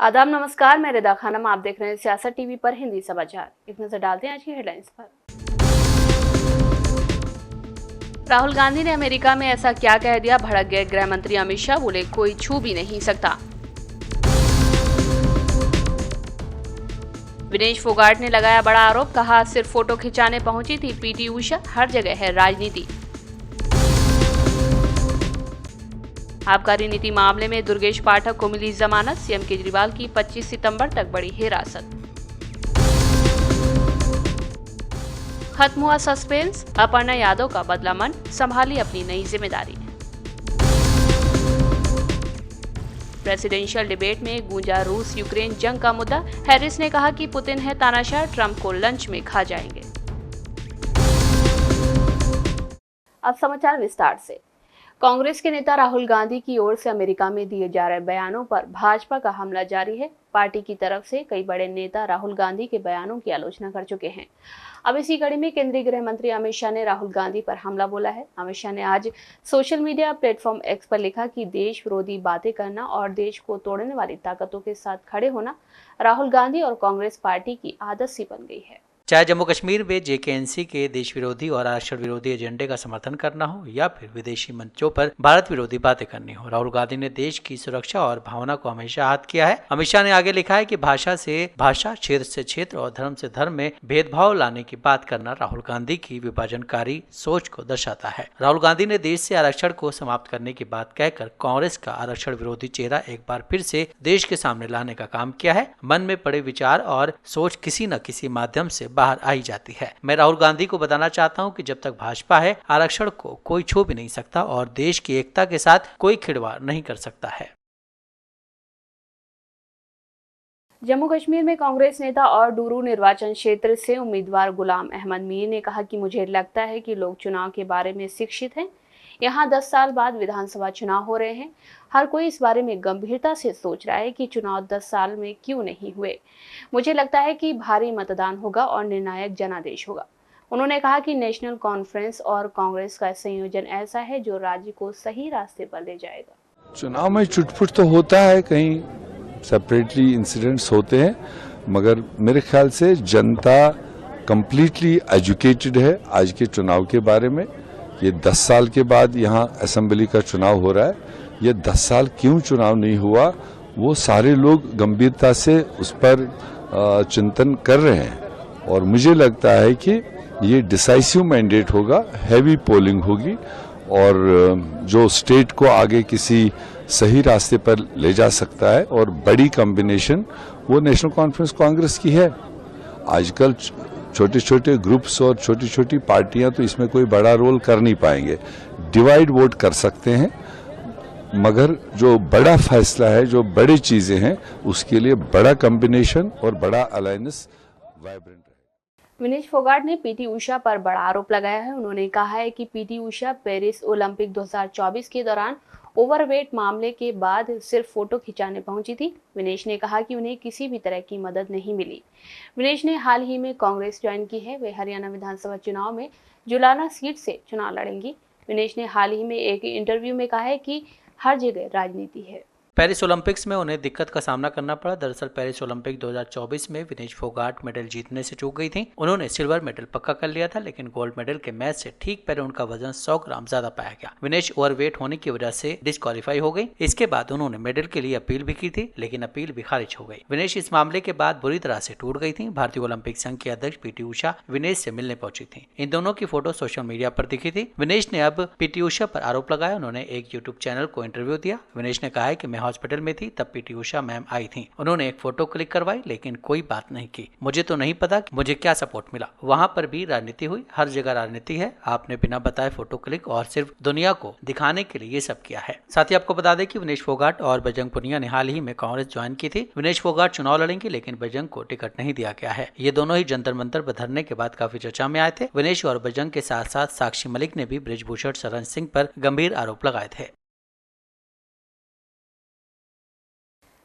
आदाब नमस्कार, मैं रिदा खानम। आप देख रहे हैं सियासत टीवी पर हिंदी समाचार। एक नजर डालते हैं आज की हेडलाइंस पर। राहुल गांधी ने अमेरिका में ऐसा क्या कह दिया, भड़क गए गृह मंत्री अमित शाह, बोले कोई छू भी नहीं सकता। विनेश फोगाट ने लगाया बड़ा आरोप, कहा सिर्फ फोटो खिंचाने पहुंची थी पीटी उषा, हर जगह है राजनीति। आबकारी नीति मामले में दुर्गेश पाठक को मिली जमानत, सीएम केजरीवाल की 25 सितंबर तक बढ़ी हिरासत। खत्म हुआ सस्पेंस, अपर्णा यादव का बदला मन, संभाली अपनी नई जिम्मेदारी। प्रेसिडेंशियल डिबेट में गूंजा रूस यूक्रेन जंग का मुद्दा, हैरिस ने कहा कि पुतिन है तानाशाह, ट्रंप को लंच में खा जाएंगे। अब समाचार विस्तार से। कांग्रेस के नेता राहुल गांधी की ओर से अमेरिका में दिए जा रहे बयानों पर भाजपा का हमला जारी है। पार्टी की तरफ से कई बड़े नेता राहुल गांधी के बयानों की आलोचना कर चुके हैं। अब इसी कड़ी में केंद्रीय गृह मंत्री अमित शाह ने राहुल गांधी पर हमला बोला है। अमित शाह ने आज सोशल मीडिया प्लेटफॉर्म एक्स पर लिखा कि देश विरोधी बातें करना और देश को तोड़ने वाली ताकतों के साथ खड़े होना राहुल गांधी और कांग्रेस पार्टी की आदत सी बन गई है। चाहे जम्मू कश्मीर में जेकेएनसी के देश विरोधी और आरक्षण विरोधी एजेंडे का समर्थन करना हो या फिर विदेशी मंचों पर भारत विरोधी बातें करनी हो, राहुल गांधी ने देश की सुरक्षा और भावना को हमेशा आहत किया है। अमित शाह ने आगे लिखा है कि भाषा से भाषा, क्षेत्र से क्षेत्र और धर्म से धर्म में भेदभाव लाने की बात करना राहुल गांधी की विभाजनकारी सोच को दर्शाता है। राहुल गांधी ने देश से आरक्षण को समाप्त करने की बात कहकर कांग्रेस का आरक्षण विरोधी चेहरा एक बार फिर से देश के सामने लाने का काम किया है। मन में पड़े विचार और सोच किसी न किसी माध्यम से बाहर आई जाती है। मैं राहुल गांधी को बताना चाहता हूं कि जब तक भाजपा है, आरक्षण को कोई छू भी नहीं सकता और देश की एकता के साथ कोई खिलवाड़ नहीं कर सकता है। जम्मू कश्मीर में कांग्रेस नेता और डूरू निर्वाचन क्षेत्र से उम्मीदवार गुलाम अहमद मीर ने कहा कि मुझे लगता है कि लोग चुनाव के बारे में शिक्षित हैं। यहाँ 10 साल बाद विधानसभा चुनाव हो रहे हैं। हर कोई इस बारे में गंभीरता से सोच रहा है कि चुनाव 10 साल में क्यों नहीं हुए। मुझे लगता है कि भारी मतदान होगा और निर्णायक जनादेश होगा। उन्होंने कहा कि नेशनल कॉन्फ्रेंस और कांग्रेस का संयोजन ऐसा है जो राज्य को सही रास्ते पर ले जाएगा। चुनाव में चुटपुट तो होता है, कहीं सेपरेटली इंसिडेंट्स होते हैं, मगर मेरे ख्याल से जनता कंप्लीटली एजुकेटेड है आज के चुनाव के बारे में। ये 10 साल के बाद यहाँ असेंबली का चुनाव हो रहा है। ये 10 साल क्यों चुनाव नहीं हुआ, वो सारे लोग गंभीरता से उस पर चिंतन कर रहे हैं और मुझे लगता है कि ये डिसाइसिव मैंडेट होगा, हैवी पोलिंग होगी और जो स्टेट को आगे किसी सही रास्ते पर ले जा सकता है और बड़ी कॉम्बिनेशन वो नेशनल कॉन्फ्रेंस कांग्रेस की है। आजकल छोटे छोटे ग्रुप्स और छोटी छोटी पार्टियां तो इसमें कोई बड़ा रोल कर नहीं पाएंगे, डिवाइड वोट कर सकते हैं, मगर जो बड़ा फैसला है, जो बड़ी चीजें हैं, उसके लिए बड़ा कॉम्बिनेशन और बड़ा अलायंस वाइब्रेंट है। विनेश फोगाट ने पीटी उषा पर बड़ा आरोप लगाया है। उन्होंने कहा है कि पीटी उषा पेरिस ओलंपिक 2024 के दौरान ओवरवेट मामले के बाद सिर्फ फोटो खिंचाने पहुंची थी। विनेश ने कहा कि उन्हें किसी भी तरह की मदद नहीं मिली। विनेश ने हाल ही में कांग्रेस ज्वाइन की है। वे हरियाणा विधानसभा चुनाव में जुलाना सीट से चुनाव लड़ेंगी। विनेश ने हाल ही में एक इंटरव्यू में कहा है कि हर जगह राजनीति है। पेरिस ओलंपिक्स में उन्हें दिक्कत का सामना करना पड़ा। दरअसल पेरिस ओलंपिक 2024 में विनेश फोगाट मेडल जीतने से चूक गई थी। उन्होंने सिल्वर मेडल पक्का कर लिया था, लेकिन गोल्ड मेडल के मैच से ठीक पहले उनका वजन 100 ग्राम ज्यादा पाया गया। विनेश ओवरवेट होने की वजह से डिस्क्वालीफाई हो गई। इसके बाद उन्होंने मेडल के लिए अपील भी की थी, लेकिन अपील भी खारिज हो गई। विनेश इस मामले के बाद बुरी तरह से टूट गई थी। भारतीय ओलंपिक संघ की अध्यक्ष पीटी उषा विनेश से मिलने पहुंची थी। इन दोनों की फोटो सोशल मीडिया पर दिखी थी। विनेश ने अब पीटी उषा पर आरोप लगाया। उन्होंने एक यूट्यूब चैनल को इंटरव्यू दिया। विनेश ने कहा है कि मैं हॉस्पिटल में थी, पीटी उषा मैम आई थी। उन्होंने एक फोटो क्लिक करवाई, लेकिन कोई बात नहीं की। मुझे तो नहीं पता कि मुझे क्या सपोर्ट मिला। वहां पर भी राजनीति हुई। हर जगह राजनीति है। आपने बिना बताए फोटो क्लिक और सिर्फ दुनिया को दिखाने के लिए ये सब किया है। साथ ही आपको बता दें कि विनेश फोगाट और बजरंग पुनिया ने हाल ही में कांग्रेस ज्वाइन की थी। विनेश फोगाट चुनाव लड़ेंगे, लेकिन बजरंग को टिकट नहीं दिया गया है। ये दोनों ही जंतर मंतर पर धरने के बाद काफी चर्चा में आए थे। विनेश और बजरंग के साथ साथ साक्षी मलिक ने भी बृजभूषण शरण सिंह पर गंभीर आरोप लगाए थे।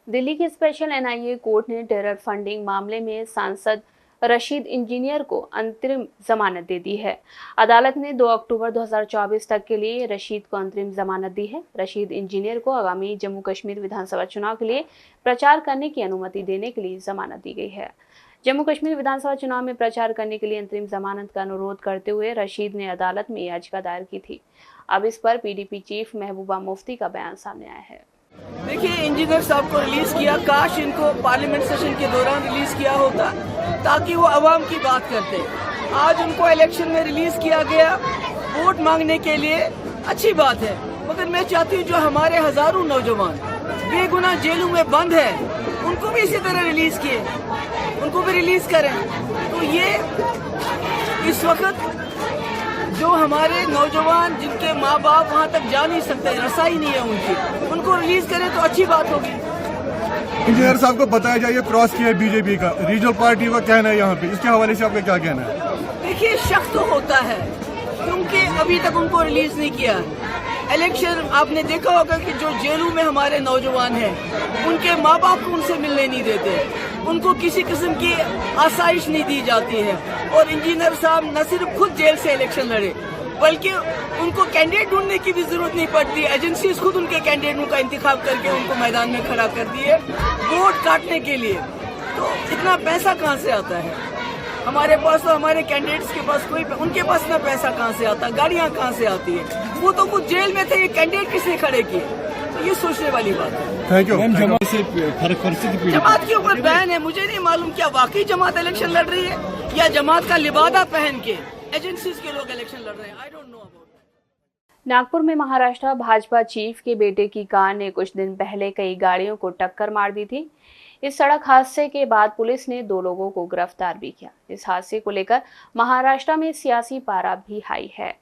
दिल्ली की स्पेशल एनआईए कोर्ट ने टेरर फंडिंग मामले में सांसद रशीद इंजीनियर को अंतरिम जमानत दे दी है। अदालत ने 2 अक्टूबर 2024 तक के लिए रशीद को अंतरिम जमानत दी है। रशीद इंजीनियर को आगामी जम्मू कश्मीर विधानसभा चुनाव के लिए प्रचार करने की अनुमति देने के लिए जमानत दी गई है। जम्मू कश्मीर विधानसभा चुनाव में प्रचार करने के लिए अंतरिम जमानत का अनुरोध करते हुए रशीद ने अदालत में याचिका दायर की थी। अब इस पर पीडीपी चीफ महबूबा मुफ्ती का बयान सामने आया है। देखिए, इंजीनियर साहब को रिलीज किया, काश इनको पार्लियामेंट सेशन के दौरान रिलीज किया होता ताकि वो अवाम की बात करते। आज उनको इलेक्शन में रिलीज किया गया वोट मांगने के लिए, अच्छी बात है, मगर मैं चाहती हूँ जो हमारे हजारों नौजवान बेगुनाह जेलों में बंद है उनको भी इसी तरह रिलीज किए, उनको भी रिलीज करें। तो ये इस वक्त जो हमारे नौजवान जिनके माँ बाप वहाँ तक जा नहीं सकते, रसाई नहीं है उनकी, उनको रिलीज करें तो अच्छी बात होगी। इंजीनियर साहब को बताया जाए क्रॉस किया है बीजेपी का, रीजनल पार्टी का कहना है यहाँ पे, इसके हवाले से आपका क्या कहना है? देखिए, शक तो होता है क्योंकि अभी तक उनको रिलीज नहीं किया। इलेक्शन आपने देखा होगा कि जो जेलों में हमारे नौजवान हैं उनके माँ बाप को उनसे मिलने नहीं देते, उनको किसी किस्म की आसाइश नहीं दी जाती है। और इंजीनियर साहब न सिर्फ खुद जेल से इलेक्शन लड़े बल्कि उनको कैंडिडेट ढूंढने की भी जरूरत नहीं पड़ती, एजेंसीज खुद उनके कैंडिडेटों का इंतखाब करके उनको मैदान में खड़ा कर दिए वोट काटने के लिए। तो इतना पैसा कहाँ से आता है हमारे पास? तो हमारे कैंडिडेट्स के पास उनके पास इतना पैसा कहाँ से आता, गाड़ियाँ कहाँ से आती है? वो तो कुछ जेल में थे, ये कैंडिडेट किसने खड़े किए? तो ये सोचने वाली बात है। Thank you. जमात से फर्क पड़ सकती, जमात के ऊपर बैन है, मुझे नहीं मालूम क्या वाकई जमात इलेक्शन लड़ रही है या जमात का लिबादा पहन के एजेंसीज के लोग इलेक्शन लड़ रहे हैं। I don't know about that. Nagpur में महाराष्ट्र भाजपा चीफ के बेटे की कार ने कुछ दिन पहले कई गाड़ियों को टक्कर मार दी थी। इस सड़क हादसे के बाद पुलिस ने 2 लोगों को गिरफ्तार भी किया। इस हादसे को लेकर महाराष्ट्र में सियासी पारा भी हाई है।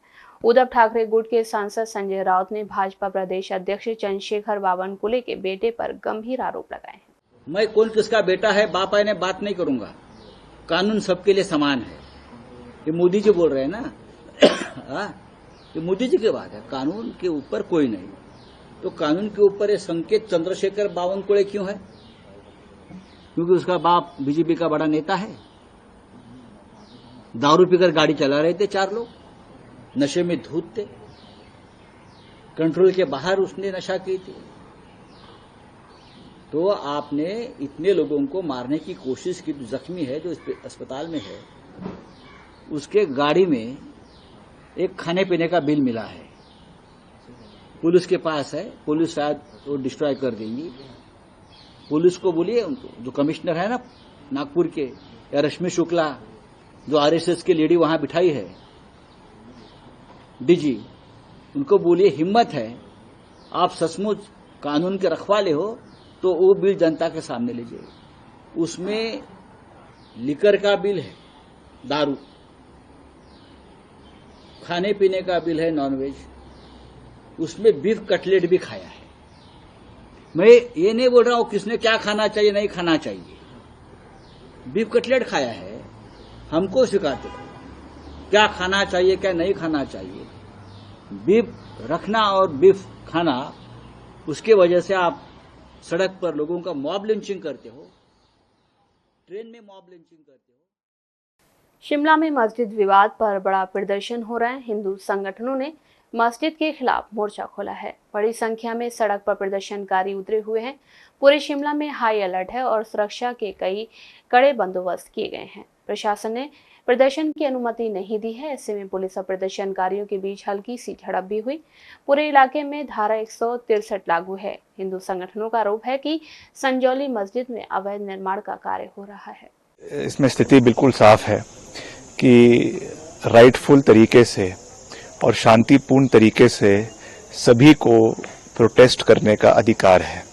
उद्धव ठाकरे गुट के सांसद संजय राउत ने भाजपा प्रदेश अध्यक्ष चंद्रशेखर बावनकुले के बेटे पर गंभीर आरोप लगाए हैं। मैं कौन किसका बेटा है बाप है ने बात नहीं करूंगा, कानून सबके लिए समान है। ये मोदी जी बोल रहे हैं ना ये मोदी जी की बात है, कानून के ऊपर कोई नहीं। तो कानून के ऊपर ये संकेत चंद्रशेखर बावनकुले क्यों है? क्योंकि उसका बाप बीजेपी का बड़ा नेता है। दारू पीकर गाड़ी चला रहे थे 4 लोग, नशे में धूत थे, कंट्रोल के बाहर उसने नशा की थी। तो आपने इतने लोगों को मारने की कोशिश की, जख्मी है जो अस्पताल में है, उसके गाड़ी में एक खाने पीने का बिल मिला है, पुलिस के पास है, पुलिस शायद वो डिस्ट्रॉय कर देंगी। पुलिस को बोलिए, जो कमिश्नर है ना नागपुर के, या रश्मि शुक्ला जो आरएसएस की लेडी वहां बिठाई है, डीजी, उनको बोलिए हिम्मत है आप सचमुच कानून के रखवाले हो तो वो बिल जनता के सामने लीजिए। उसमें लिकर का बिल है, दारू, खाने पीने का बिल है, नॉनवेज, उसमें बीफ कटलेट भी खाया है। मैं ये नहीं बोल रहा हूं किसने क्या खाना चाहिए नहीं खाना चाहिए, बीफ कटलेट खाया है, हमको सिखाते क्या खाना चाहिए क्या नहीं खाना चाहिए। बीफ रखना और बीफ खाना, उसके वजह से आप सड़क पर लोगों का मॉब लिंचिंग करते हो, ट्रेन में मॉब लिंचिंग करते हो। शिमला में मस्जिद विवाद पर बड़ा प्रदर्शन हो रहा है। हिंदू संगठनों ने मस्जिद के खिलाफ मोर्चा खोला है। बड़ी संख्या में सड़क पर प्रदर्शनकारी उतरे हुए हैं। पूरे शिमला में हाई अलर्ट है और सुरक्षा के कई कड़े बंदोबस्त किए गए हैं। प्रशासन ने प्रदर्शन की अनुमति नहीं दी है। ऐसे में पुलिस और प्रदर्शनकारियों के बीच हल्की सी झड़प भी हुई। पूरे इलाके में धारा 163 लागू है। हिंदू संगठनों का आरोप है कि संजौली मस्जिद में अवैध निर्माण का कार्य हो रहा है। इसमें स्थिति बिल्कुल साफ है कि राइटफुल तरीके से और शांतिपूर्ण तरीके से सभी को प्रोटेस्ट करने का अधिकार है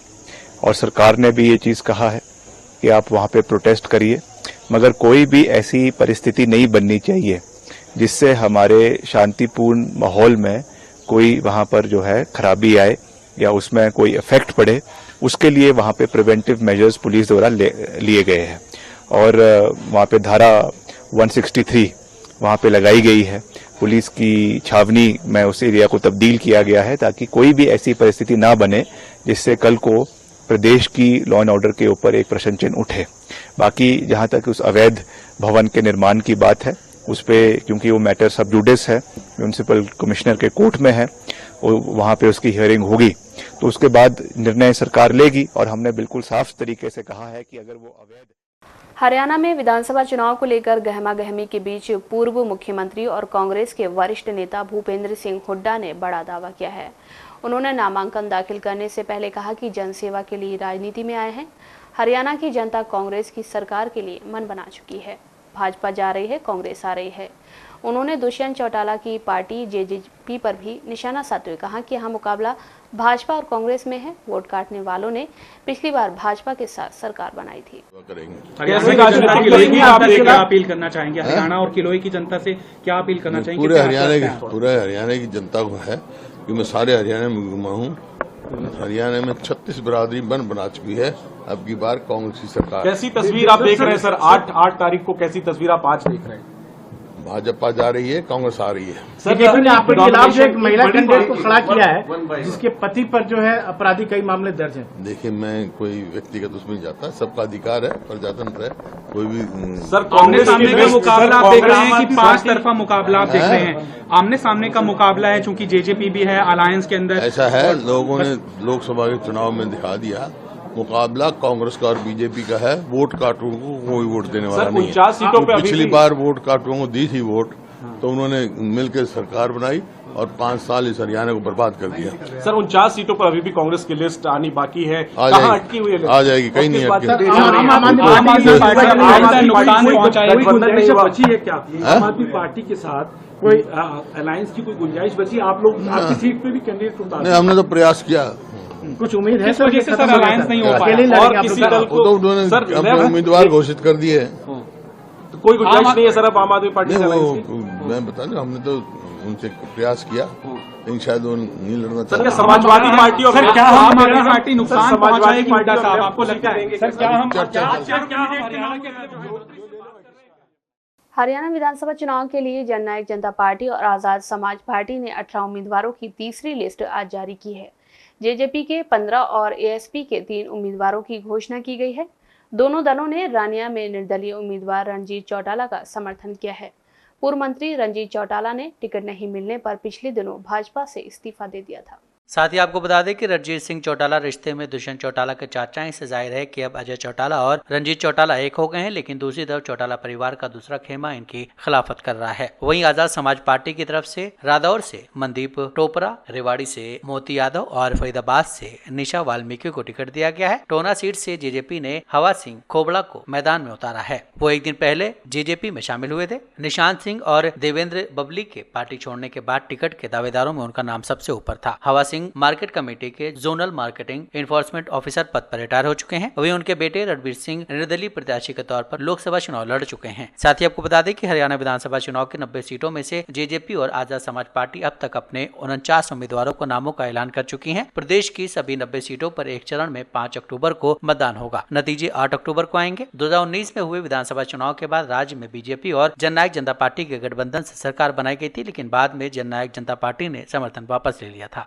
और सरकार ने भी ये चीज कहा है कि आप वहां पे प्रोटेस्ट करिए, मगर कोई भी ऐसी परिस्थिति नहीं बननी चाहिए जिससे हमारे शांतिपूर्ण माहौल में कोई वहां पर जो है खराबी आए या उसमें कोई इफेक्ट पड़े। उसके लिए वहां पे प्रिवेंटिव मेजर्स पुलिस द्वारा लिए गए हैं और वहां पे धारा 163 वहां पे लगाई गई है। पुलिस की छावनी में उस एरिया को तब्दील किया गया है ताकि कोई भी ऐसी परिस्थिति ना बने जिससे कल को प्रदेश की लॉ एंड ऑर्डर के ऊपर एक प्रश्न चिन्ह उठे। बाकी जहां तक उस अवैध भवन के निर्माण की बात है, उस पे क्योंकि वो मैटर सब जुडिस है, म्यूनिसिपल कमिश्नर के कोर्ट में है, वहां पे उसकी हियरिंग होगी, तो उसके बाद निर्णय सरकार लेगी। और हमने बिल्कुल साफ तरीके से कहा है कि अगर वो अवैध। हरियाणा में विधानसभा चुनाव को लेकर गहमागहमी के बीच पूर्व मुख्यमंत्री और कांग्रेस के वरिष्ठ नेता भूपेंद्र सिंह हुड्डा ने बड़ा दावा किया है। उन्होंने नामांकन दाखिल करने से पहले कहा कि जनसेवा के लिए राजनीति में आए हैं। हरियाणा की जनता कांग्रेस की सरकार के लिए मन बना चुकी है। भाजपा जा रही है, कांग्रेस आ रही है। उन्होंने दुष्यंत चौटाला की पार्टी जेजेपी पर भी निशाना साधते हुए कहा कि यहाँ मुकाबला भाजपा और कांग्रेस में है। वोट काटने वालों ने पिछली बार भाजपा के साथ सरकार बनाई थी। आप क्या अपील करना चाहेंगे हरियाणा और किलोई की जनता से, क्या अपील करना चाहेंगे? पूरे हरियाणा की जनता को है कि मैं सारे हरियाणा में घुमा हूँ। हरियाणा में 36 बिरादरी बना चुकी है। अब की बार कांग्रेस की सरकार। कैसी तस्वीर आप देख रहे हैं सर? 8 तारीख को कैसी तस्वीर आप आज देख रहे हैं? भाजपा जा रही है, कांग्रेस आ रही है। सर, ने आपके खिलाफ जो एक महिला कैंडिडेट को खड़ा किया है, जिसके पति पर जो है अपराधी कई मामले दर्ज हैं। देखिए, मैं कोई व्यक्तिगत उसमें जाता, सबका अधिकार है, प्रजातंत्र है, कोई भी। सर, आमने सामने का मुकाबला आप देख रहे हैं कि 5 तरफा मुकाबला आप देख रहे हैं? आमने सामने का मुकाबला है, चूंकि जेजेपी भी है अलायंस के अंदर। ऐसा है, लोगों ने लोकसभा के चुनाव में दिखा दिया मुकाबला कांग्रेस का और बीजेपी का है। वोट काटों को कोई वोट देने वाला नहीं है। सीटों पे पिछली बार वोट काटों को दी थी वोट, तो उन्होंने मिलकर सरकार बनाई और 5 साल इस हरियाणा को बर्बाद कर दिया। सर, 49 सीटों पर अभी भी कांग्रेस की लिस्ट आनी बाकी है। आ जाएगी, कहीं नहीं अटकी। बची है क्या आम आदमी पार्टी के साथ? कोई अलायंस की कोई गुंजाइश बची? आप लोग आपकी सीट पे भी कैंडिडेट उतार? नहीं, हमने तो प्रयास किया। कुछ उम्मीद है सर? जैसे सर अलायंस नहीं हो पाया और किसी दल को उन्होंने उम्मीदवार घोषित कर दिए हैं, तो कोई गुंजाइश नहीं है सर अब आम आदमी पार्टी से? मैं बता दूं, हमने तो उनसे प्रयास किया, लेकिन शायद वो नहीं लड़ना चाहते। समाजवादी पार्टी और क्या आम आदमी पार्टी नुकसान पहुंचाएगी? हुड्डा साहब, आपको लगता है? सर, क्या हम हरियाणा विधानसभा चुनाव के लिए जननायक जनता पार्टी और आजाद समाज पार्टी ने 18 उम्मीदवारों की तीसरी लिस्ट आज जारी की है। जेजेपी के 15 और एएसपी के 3 उम्मीदवारों की घोषणा की गई है। दोनों दलों ने रानिया में निर्दलीय उम्मीदवार रणजीत चौटाला का समर्थन किया है। पूर्व मंत्री रणजीत चौटाला ने टिकट नहीं मिलने पर पिछले दिनों भाजपा से इस्तीफा दे दिया था। साथ ही आपको बता दें कि रणजीत सिंह चौटाला रिश्ते में दुष्यंत चौटाला के चाचा हैं। इससे जाहिर है कि अब अजय चौटाला और रणजीत चौटाला एक हो गए हैं, लेकिन दूसरी तरफ चौटाला परिवार का दूसरा खेमा इनकी खिलाफत कर रहा है। वहीं आजाद समाज पार्टी की तरफ से रादौर से मनदीप टोपरा, रेवाड़ी से मोती यादव और फरीदाबाद से निशा वाल्मीकि को टिकट दिया गया है। टोना सीट से जेजेपी ने हवा सिंह खोबड़ा को मैदान में उतारा है। वो एक दिन पहले जेजेपी में शामिल हुए थे। निशांत सिंह और देवेंद्र बबली के पार्टी छोड़ने के बाद टिकट के दावेदारों में उनका नाम सबसे ऊपर था। हवा सिंह मार्केट कमेटी के जोनल मार्केटिंग इन्फोर्समेंट ऑफिसर पद पर रिटायर हो चुके हैं। वहीं उनके बेटे रणवीर सिंह निर्दलीय प्रत्याशी के तौर पर लोकसभा चुनाव लड़ चुके हैं। साथ ही आपको बता दें कि हरियाणा विधानसभा चुनाव की 90 सीटों में से जेजेपी और आजाद समाज पार्टी अब तक अपने 49 उम्मीदवारों को नामों का ऐलान कर चुकी हैं। प्रदेश की सभी 90 सीटों पर एक चरण में 5 अक्टूबर को मतदान होगा। नतीजे 8 अक्टूबर को आएंगे। 2019 में हुए विधानसभा चुनाव के बाद राज्य में बीजेपी और जननायक जनता पार्टी के गठबंधन से सरकार बनाई गई थी, लेकिन बाद में जननायक जनता पार्टी ने समर्थन वापस ले लिया था।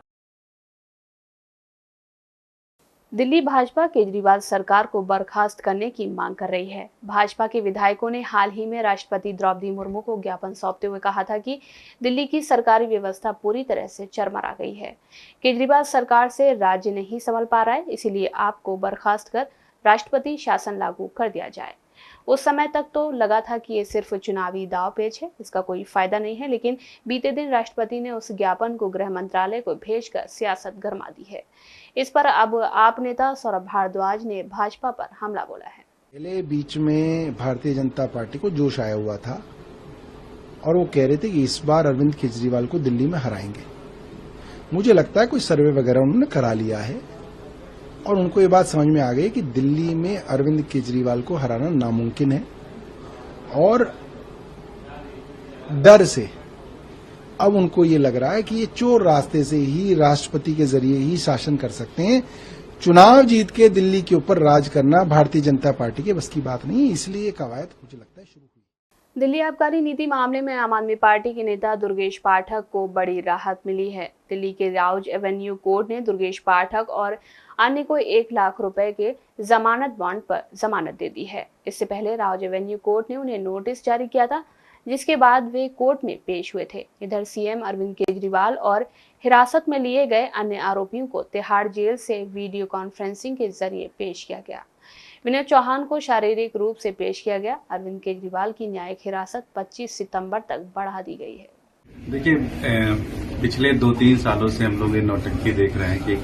दिल्ली भाजपा केजरीवाल सरकार को बर्खास्त करने की मांग कर रही है। भाजपा के विधायकों ने हाल ही में राष्ट्रपति द्रौपदी मुर्मू को ज्ञापन सौंपते हुए कहा था कि दिल्ली की सरकारी व्यवस्था पूरी तरह से चरमरा गई है। केजरीवाल सरकार से राज्य नहीं संभल पा रहा है, इसीलिए आपको बर्खास्त कर राष्ट्रपति शासन लागू कर दिया जाए। उस समय तक तो लगा था कि ये सिर्फ चुनावी दांवपेच है, इसका कोई फायदा नहीं है, लेकिन बीते दिन राष्ट्रपति ने उस ज्ञापन को गृह मंत्रालय को भेजकर सियासत गरमा दी है। इस पर अब आप नेता सौरभ भारद्वाज ने भाजपा पर हमला बोला है। पहले बीच में भारतीय जनता पार्टी को जोश आया हुआ था और वो कह रहे थे कि इस बार अरविंद केजरीवाल को दिल्ली में हराएंगे। मुझे लगता है कोई सर्वे वगैरह उन्होंने करा लिया है और उनको ये बात समझ में आ गई कि दिल्ली में अरविंद केजरीवाल को हराना नामुमकिन है और डर से अब उनको ये लग रहा है कि ये चोर रास्ते से ही राष्ट्रपति के जरिए ही शासन कर सकते हैं। चुनाव जीत के दिल्ली के ऊपर राज करना भारतीय जनता पार्टी के बस की बात नहीं है, इसलिए ये कवायद मुझे लगता है शुरू हुई। दिल्ली आबकारी नीति मामले में आम आदमी पार्टी के नेता दुर्गेश पाठक को बड़ी राहत मिली है। दिल्ली के राउज एवेन्यू कोर्ट ने दुर्गेश पाठक और अन्य को 1 लाख रुपए के जमानत बॉन्ड पर जमानत दे दी है। इससे पहले राउज एवेन्यू कोर्ट ने उन्हें नोटिस जारी किया था, जिसके बाद वे कोर्ट में पेश हुए थे। इधर सीएम अरविंद केजरीवाल और हिरासत में लिए गए अन्य आरोपियों को तिहाड़ जेल से वीडियो कॉन्फ्रेंसिंग के जरिए पेश किया गया। विनोद चौहान को शारीरिक रूप से पेश किया गया। अरविंद केजरीवाल की न्यायिक हिरासत 25 सितंबर तक बढ़ा दी गई है। देखिए, पिछले 2-3 सालों से हम लोग ये नौटंकी देख रहे हैं कि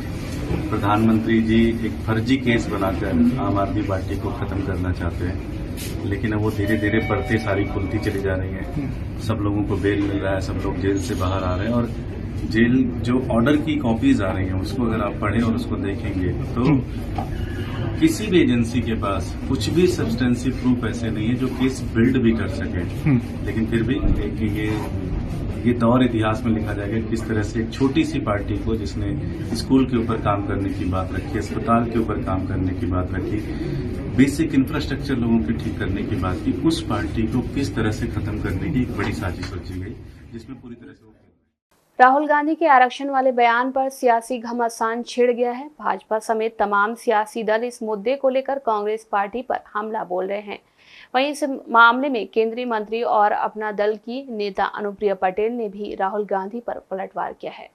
प्रधानमंत्री जी एक फर्जी केस बनाकर आम आदमी पार्टी को खत्म करना चाहते हैं, लेकिन अब वो धीरे धीरे बढ़ते सारी खुलती चली जा रही है। सब लोगों को बेल मिल रहा है, सब लोग जेल से बाहर आ रहे हैं और जेल जो ऑर्डर की कॉपीज आ रही हैं उसको अगर आप पढ़ें और उसको देखेंगे तो किसी भी एजेंसी के पास कुछ भी सब्सटेंसिव प्रूफ ऐसे नहीं है जो केस बिल्ड भी कर सके। लेकिन फिर भी ये दौर इतिहास में लिखा जाएगा किस तरह से एक छोटी सी पार्टी को, जिसने स्कूल के ऊपर काम करने की बात रखी, अस्पताल के ऊपर काम करने की बात रखी, बेसिक इंफ्रास्ट्रक्चर लोगों के ठीक करने की बात की, उस पार्टी को किस तरह से खत्म करने की एक बड़ी साजिश सोची गई, जिसमें पूरी तरह से राहुल गांधी के आरक्षण वाले बयान पर सियासी घमासान छिड़ गया है। भाजपा समेत तमाम सियासी दल इस मुद्दे को लेकर कांग्रेस पार्टी पर हमला बोल रहे हैं। वहीं इस मामले में केंद्रीय मंत्री और अपना दल की नेता अनुप्रिया पटेल ने भी राहुल गांधी पर पलटवार किया है।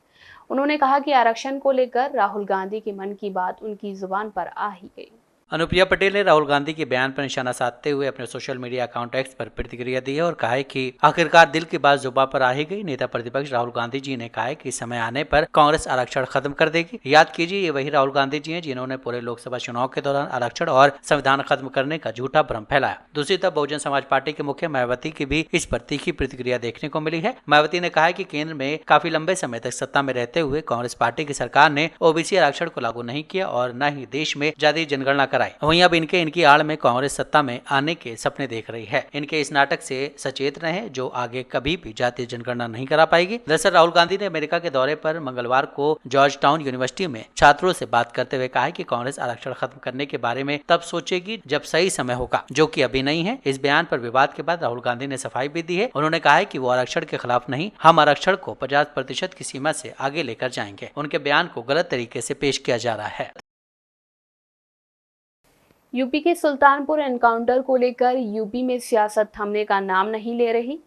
उन्होंने कहा कि आरक्षण को लेकर राहुल गांधी के मन की बात उनकी जुबान पर आ ही गई। अनुप्रिया पटेल ने राहुल गांधी के बयान पर निशाना साधते हुए अपने सोशल मीडिया अकाउंट एक्स पर प्रतिक्रिया दी है और कहा है कि आखिरकार दिल की बात जुबान पर आ ही गई। नेता प्रतिपक्ष राहुल गांधी जी ने कहा है कि समय आने पर कांग्रेस आरक्षण खत्म कर देगी। याद कीजिए, ये वही राहुल गांधी जी हैं जिन्होंने पूरे लोकसभा चुनाव के दौरान आरक्षण और संविधान खत्म करने का झूठा भ्रम फैलाया। दूसरी तरफ बहुजन समाज पार्टी के मुखिया मायावती की भी इस पर तीखी प्रतिक्रिया देखने को मिली है। मायावती ने कहा है कि केंद्र में काफी लंबे समय तक सत्ता में रहते हुए कांग्रेस पार्टी की सरकार ने ओबीसी आरक्षण को लागू नहीं किया और न ही देश में जाति जनगणना कराई। वहीं अब इनकी आड़ में कांग्रेस सत्ता में आने के सपने देख रही है। इनके इस नाटक से सचेत रहें, जो आगे कभी भी जातीय जनगणना नहीं करा पाएगी। दरअसल राहुल गांधी ने अमेरिका के दौरे पर मंगलवार को जॉर्ज टाउन यूनिवर्सिटी में छात्रों से बात करते हुए कहा है कि कांग्रेस आरक्षण खत्म करने के बारे में तब सोचेगी जब सही समय होगा, जो कि अभी नहीं है। इस बयान पर विवाद के बाद राहुल गांधी ने सफाई भी दी है। उन्होंने कहा है कि वो आरक्षण के खिलाफ नहीं, हम आरक्षण को 50% की सीमा से आगे लेकर जाएंगे। उनके बयान को गलत तरीके से पेश किया जा रहा है। यूपी के सुल्तानपुर एनकाउंटर को लेकर यूपी में सियासत थमने का नाम नहीं ले रही।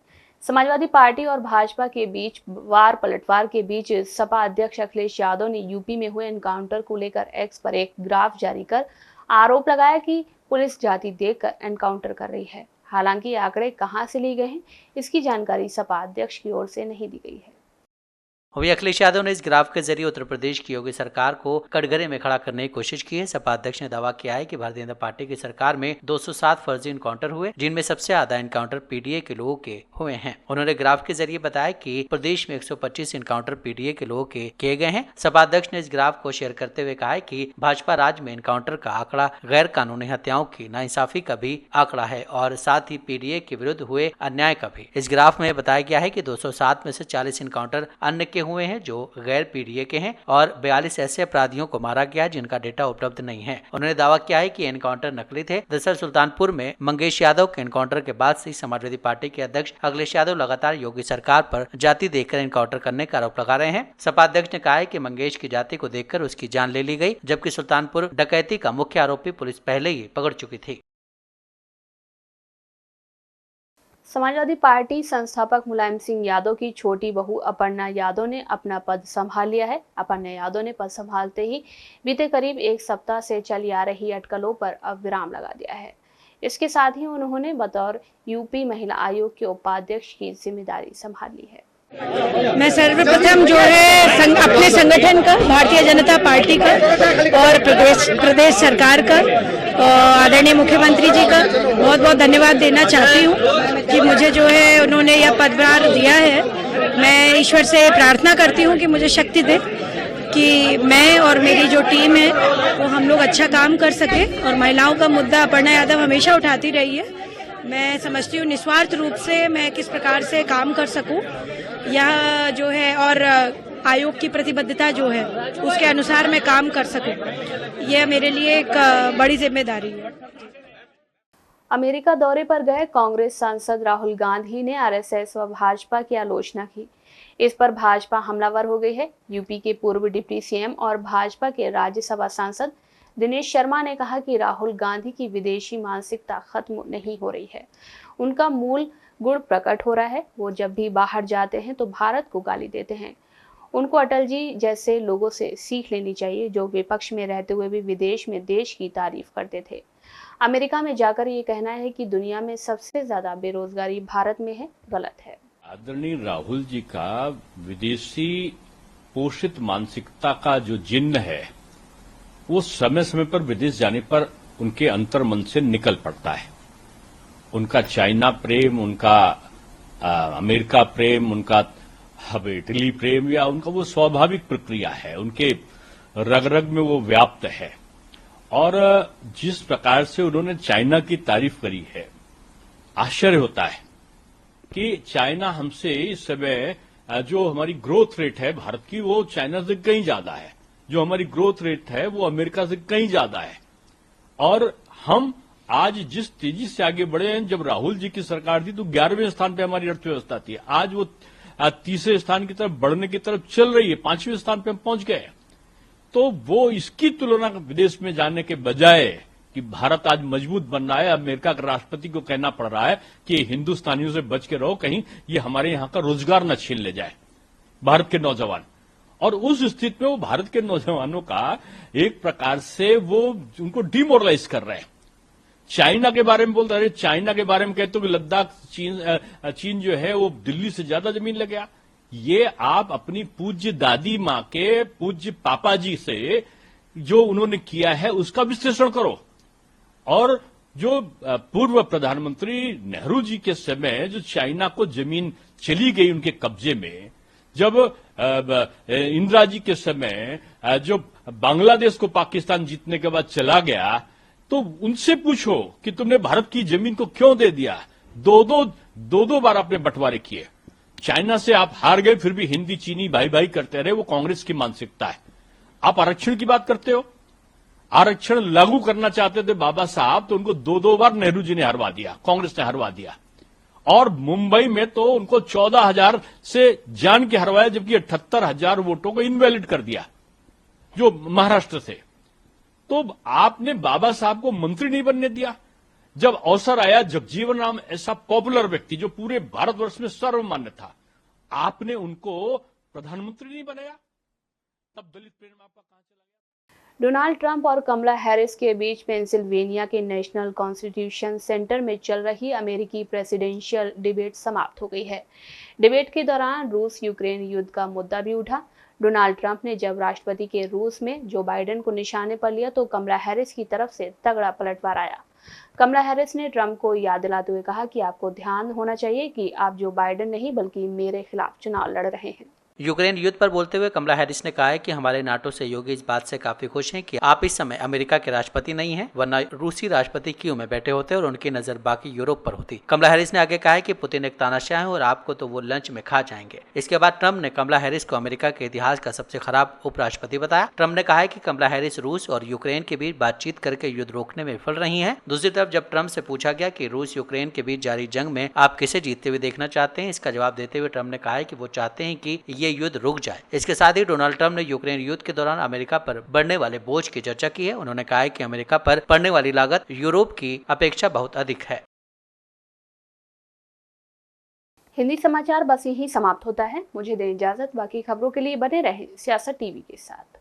समाजवादी पार्टी और भाजपा के बीच वार पलटवार के बीच सपा अध्यक्ष अखिलेश यादव ने यूपी में हुए एनकाउंटर को लेकर एक्स पर एक ग्राफ जारी कर आरोप लगाया कि पुलिस जाति देखकर एनकाउंटर कर रही है। हालांकि आंकड़े कहां से लिए गए हैं, इसकी जानकारी सपा अध्यक्ष की ओर से नहीं दी गई है। वहीं अखिलेश यादव ने इस ग्राफ के जरिए उत्तर प्रदेश की योगी सरकार को कटघरे में खड़ा करने की कोशिश की है। सपा अध्यक्ष ने दावा किया है कि भारतीय जनता पार्टी की सरकार में 207 फर्जी इनकाउंटर हुए, जिनमें सबसे ज्यादा इनकाउंटर पीडीए के लोगों के हुए हैं। उन्होंने ग्राफ के जरिए बताया कि प्रदेश में 125 इनकाउंटर पीडीए के लोगों के किए गए हैं। सपा अध्यक्ष ने इस ग्राफ को शेयर करते हुए कहा है कि भाजपा राज्य में इनकाउंटर का आंकड़ा गैर कानूनी हत्याओं की नाइंसाफी का भी आंकड़ा है और साथ ही पीडीए के विरुद्ध हुए अन्याय का भी। इस ग्राफ में बताया गया है कि 207 में से 40 इनकाउंटर अन्य के हुए हैं जो गैर पीडीए के हैं और 42 ऐसे अपराधियों को मारा गया जिनका डेटा उपलब्ध नहीं है। उन्होंने दावा किया है कि एनकाउंटर नकली थे। दरअसल सुल्तानपुर में मंगेश यादव के एनकाउंटर के बाद से समाजवादी पार्टी के अध्यक्ष अखिलेश यादव लगातार योगी सरकार पर जाति देखकर एनकाउंटर करने का आरोप लगा रहे हैं। सपा अध्यक्ष ने कहा है कि मंगेश की जाति को देखकर उसकी जान ले ली गई, जबकि सुल्तानपुर डकैती का मुख्य आरोपी पुलिस पहले ही पकड़ चुकी थी। समाजवादी पार्टी संस्थापक मुलायम सिंह यादव की छोटी बहू अपर्णा यादव ने अपना पद संभाल लिया है। अपर्णा यादव ने पद संभालते ही बीते करीब 1 सप्ताह से चली आ रही अटकलों पर अब विराम लगा दिया है। इसके साथ ही उन्होंने बतौर यूपी महिला आयोग के उपाध्यक्ष की जिम्मेदारी संभाल ली है। मैं सर्वप्रथम जो है अपने संगठन का, भारतीय जनता पार्टी का और प्रदेश सरकार का, आदरणीय मुख्यमंत्री जी का बहुत बहुत धन्यवाद देना चाहती हूँ कि मुझे जो है उन्होंने यह पदभार दिया है। मैं ईश्वर से प्रार्थना करती हूँ कि मुझे शक्ति दे कि मैं और मेरी जो टीम है वो हम लोग अच्छा काम कर सके। और महिलाओं का मुद्दा अपर्णा यादव हमेशा उठाती रही है। मैं समझती हूँ निस्वार्थ रूप से मैं किस प्रकार से काम कर सकूँ यह जो है, और आयोग की प्रतिबद्धता जो है उसके अनुसार मैं काम कर सकूं, यह मेरे लिए एक बड़ी जिम्मेदारी है। अमेरिका दौरे पर गए कांग्रेस सांसद राहुल गांधी ने आरएसएस व भाजपा की आलोचना की। इस पर भाजपा हमलावर हो गई है। यूपी के पूर्व डिप्टी सीएम और भाजपा के राज्यसभा सांसद दिनेश शर्मा ने कहा कि राहुल गांधी की विदेशी मानसिकता खत्म नहीं हो रही है, उनका मूल गुण प्रकट हो रहा है। वो जब भी बाहर जाते हैं तो भारत को गाली देते हैं। उनको अटल जी जैसे लोगों से सीख लेनी चाहिए, जो विपक्ष में रहते हुए भी विदेश में देश की तारीफ करते थे। अमेरिका में जाकर ये कहना है कि दुनिया में सबसे ज्यादा बेरोजगारी भारत में है, गलत है। आदरणीय राहुल जी का विदेशी पोषित मानसिकता का जो जिन्न है वो समय समय पर विदेश जाने पर उनके अंतर्मन से निकल पड़ता है। उनका चाइना प्रेम, उनका अमेरिका प्रेम, उनका इटली प्रेम या उनका वो स्वाभाविक प्रक्रिया है, उनके रग रग में वो व्याप्त है। और जिस प्रकार से उन्होंने चाइना की तारीफ करी है, आश्चर्य होता है कि चाइना हमसे इस समय जो हमारी ग्रोथ रेट है भारत की वो चाइना से कहीं ज्यादा है, जो हमारी ग्रोथ रेट है वो अमेरिका से कहीं ज्यादा है। और हम आज जिस तेजी से आगे बढ़े हैं, जब राहुल जी की सरकार थी तो 11वें स्थान पे हमारी अर्थव्यवस्था थी, आज वो तीसरे स्थान की तरफ बढ़ने की तरफ चल रही है, 5वें स्थान पे हम पहुंच गए। तो वो इसकी तुलना विदेश में जाने के बजाय कि भारत आज मजबूत बन रहा है, अमेरिका के राष्ट्रपति को कहना पड़ रहा है कि हिंदुस्तानियों से बच के रहो, कहीं ये हमारे यहां का रोजगार न छीन ले जाए भारत के नौजवान। और उस स्थिति में वो भारत के नौजवानों का एक प्रकार से वो उनको डिमोरलाइज कर रहे हैं। चाइना के बारे में बोलते हैं, चाइना के बारे में कहते हो कि लद्दाख चीन जो है वो दिल्ली से ज्यादा जमीन ले गया। ये आप अपनी पूज्य दादी मां के पूज्य पापा जी से जो उन्होंने किया है उसका विश्लेषण करो। और जो पूर्व प्रधानमंत्री नेहरू जी के समय जो चाइना को जमीन चली गई उनके कब्जे में, जब इंदिरा जी के समय जो बांग्लादेश को पाकिस्तान जीतने के बाद चला गया, तो उनसे पूछो कि तुमने भारत की जमीन को क्यों दे दिया। दो बार आपने बंटवारे किए। चाइना से आप हार गए, फिर भी हिंदी चीनी भाई भाई करते रहे, वो कांग्रेस की मानसिकता है। आप आरक्षण की बात करते हो, आरक्षण लागू करना चाहते थे बाबा साहब, तो उनको दो बार नेहरू जी ने हरवा दिया, कांग्रेस ने हरवा दिया। और मुंबई में तो उनको 14,000 से जान के हरवाया, जबकि 78,000 वोटों को इनवैलिड कर दिया जो महाराष्ट्र से। तो आपने बाबा साहब को मंत्री नहीं बनने दिया। जब अवसर आया, जगजीवन राम ऐसा पॉपुलर व्यक्ति जो पूरे भारतवर्ष में सर्वमान्य था, आपने उनको प्रधानमंत्री नहीं बनाया। तब दलित प्रेम आपका कहां चला गया। डोनाल्ड ट्रंप और कमला हैरिस के बीच पेंसिल्वेनिया के नेशनल कॉन्स्टिट्यूशन सेंटर में चल रही अमेरिकी प्रेसिडेंशियल डिबेट समाप्त हो गई है। डिबेट के दौरान रूस यूक्रेन युद्ध का मुद्दा भी उठा। डोनाल्ड ट्रंप ने जब राष्ट्रपति के रूस में जो बाइडेन को निशाने पर लिया तो कमला हैरिस की तरफ से तगड़ा पलटवार आया। कमला हैरिस ने ट्रंप को याद दिलाते हुए कहा कि आपको ध्यान होना चाहिए कि आप जो बाइडेन नहीं बल्कि मेरे खिलाफ चुनाव लड़ रहे हैं। यूक्रेन युद्ध पर बोलते हुए कमला हैरिस ने कहा है कि हमारे नाटो सहयोगी इस बात से काफी खुश हैं कि आप इस समय अमेरिका के राष्ट्रपति नहीं हैं, वरना रूसी राष्ट्रपति कीव में बैठे होते और उनकी नजर बाकी यूरोप पर होती। कमला हैरिस ने आगे कहा है कि पुतिन एक तानाशाह है और आपको तो वो लंच में खा जाएंगे। इसके बाद ट्रंप ने कमला हैरिस को अमेरिका के इतिहास का सबसे खराब उपराष्ट्रपति बताया। ट्रंप ने कहा है कि कमला हैरिस रूस और यूक्रेन के बीच बातचीत करके युद्ध रोकने में विफल रही है। दूसरी तरफ जब ट्रंप से पूछा गया कि रूस यूक्रेन के बीच जारी जंग में आप किसे जीतते हुए देखना चाहते हैं, इसका जवाब देते हुए ट्रंप ने कहा है कि वो चाहते हैं कि ये युद्ध रुक जाए। इसके साथ ही डोनाल्ड ट्रंप ने यूक्रेन युद्ध के दौरान अमेरिका पर बढ़ने वाले बोझ की चर्चा की है। उन्होंने कहा है कि अमेरिका पर पड़ने वाली लागत यूरोप की अपेक्षा बहुत अधिक है। हिंदी समाचार बस यहीं समाप्त होता है। मुझे दें इजाजत। बाकी खबरों के लिए बने रहें सियासत टीवी के साथ।